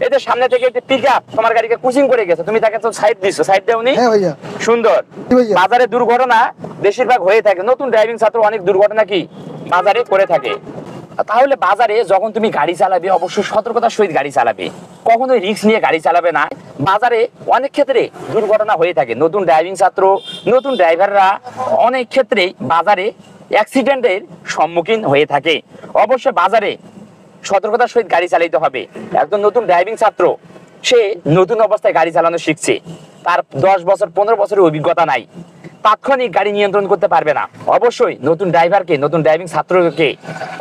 এই যে সামনে থেকে পিকআপ তোমার গাড়িকে কুচিং করে গেছে, তুমি তাকে তো সাইড দিছো, সাইড দেওনি? হ্যাঁ ভাইয়া। সুন্দর। ভাইয়া। বাজারে দুর্ঘটনা বেশিরভাগ হয়ে থাকে, নতুন ড্রাইভিং ছাত্র অনেক দুর্ঘটনা কি বাজারে করে থাকে। তাহলে বাজারে যখন তুমি গাড়ি চালাবে অবশ্যই সতর্কতার সহিত গাড়ি চালাবে, কখনোই রিস্ক নিয়ে গাড়ি চালাবে না। বাজারে অনেক ক্ষেত্রে দুর্ঘটনা হয়ে থাকে, নতুন ড্রাইভিং ছাত্র নতুন ড্রাইভাররা অনেক ক্ষেত্রে বাজারে অ্যাক্সিডেন্টের সম্মুখীন হয়ে থাকে। অবশ্যই বাজারে সতর্কতার সহিত গাড়ি চালাতে হবে। একজন নতুন ড্রাইভিং ছাত্র, সে নতুন অবস্থায় গাড়ি চালানো শিখছে, তার 10 বছর 15 বছরের অভিজ্ঞতা নাই, তাৎক্ষণিক গাড়ি নিয়ন্ত্রণ করতে পারবে না। অবশ্যই নতুন ড্রাইভারকে, নতুন ড্রাইভিং ছাত্রকে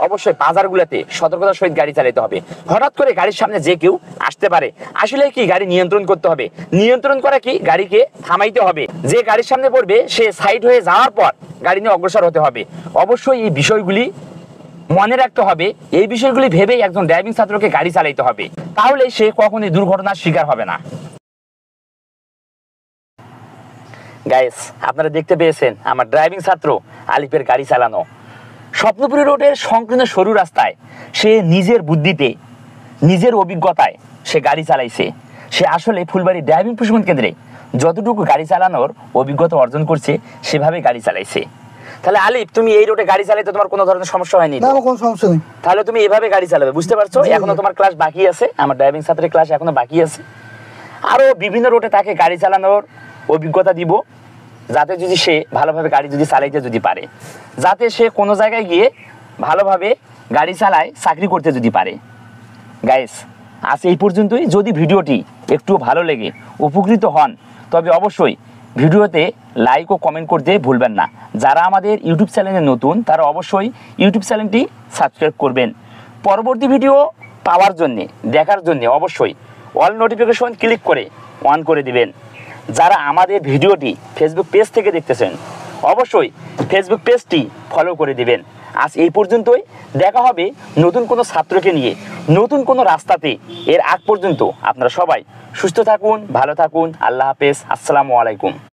অবশ্যই বাজারগুলোতে সতর্কতার সহিত গাড়ি চালাতে হবে। হঠাৎ করে গাড়ির সামনে যে কেউ আসতে পারে, আসলে কি গাড়ি নিয়ন্ত্রণ করতে হবে। নিয়ন্ত্রণ করা কি, গাড়িকে থামাইতে হবে। যে গাড়ির সামনে পড়বে সে সাইড হয়ে যাওয়ার পর গাড়ি নিয়ে অগ্রসর হতে হবে। অবশ্যই এই বিষয়গুলি মনে রাখতে হবে, এই বিষয়গুলি ভেবেই একজন ড্রাইভিং ছাত্রকে গাড়ি চালাতে হবে, তাহলে সে কখনোই দুর্ঘটনার শিকার হবে না। গাইস, আপনারা দেখতে পেয়েছেন আমার ড্রাইভিং ছাত্র আলিফের গাড়ি চালানো। স্বপ্নপুরী রোডের সংকীর্ণ সরু রাস্তায় সে নিজের বুদ্ধিতে, নিজের অভিজ্ঞতায় সে গাড়ি চালাইছে। সে আসলে ফুলবাড়ি ড্রাইভিং প্রশিক্ষণ কেন্দ্রে যতটুকু গাড়ি চালানোর অভিজ্ঞতা অর্জন করছে সেভাবে গাড়ি চালাইছে। তাহলে আলিফ, তুমি এই রোডে গাড়ি চালাইতে তোমার কোনো ধরনের সমস্যা হয়নি? না, কোনো সমস্যা নেই। তাহলে তুমি এভাবে গাড়ি চালাবে, বুঝতে পারছো? এখনো তোমার ক্লাস বাকি আছে, আমার ড্রাইভিং ছাত্রের ক্লাস এখনো বাকি আছে। আরো বিভিন্ন রোডে তাকে গাড়ি চালানোর অভিজ্ঞতা দিব, যাতে যদি সে ভালোভাবে গাড়ি যদি চালাইতে যদি পারে, যাতে সে কোনো জায়গায় গিয়ে ভালোভাবে গাড়ি চালায়, চাকরি করতে যদি পারে। গাইস, আজ এই পর্যন্তই। যদি ভিডিওটি একটু ভালো লেগে উপকৃত হন তবে অবশ্যই ভিডিওতে লাইক ও কমেন্ট করতে ভুলবেন না। যারা আমাদের ইউটিউব চ্যানেলে নতুন তারা অবশ্যই ইউটিউব চ্যানেলটি সাবস্ক্রাইব করবেন। পরবর্তী ভিডিও পাওয়ার জন্যে, দেখার জন্যে অবশ্যই অল নোটিফিকেশন ক্লিক করে অন করে দিবেন। যারা আমাদের ভিডিওটি ফেসবুক পেজ থেকে দেখতেছেন অবশ্যই ফেসবুক পেজটি ফলো করে দিবেন। আজ এই পর্যন্তই। দেখা হবে নতুন কোনো ছাত্রকে নিয়ে নতুন কোনো রাস্তাতে। এর আগ পর্যন্ত আপনারা সবাই সুস্থ থাকুন, ভালো থাকুন। আল্লাহ হাফেজ, আসসালামু আলাইকুম।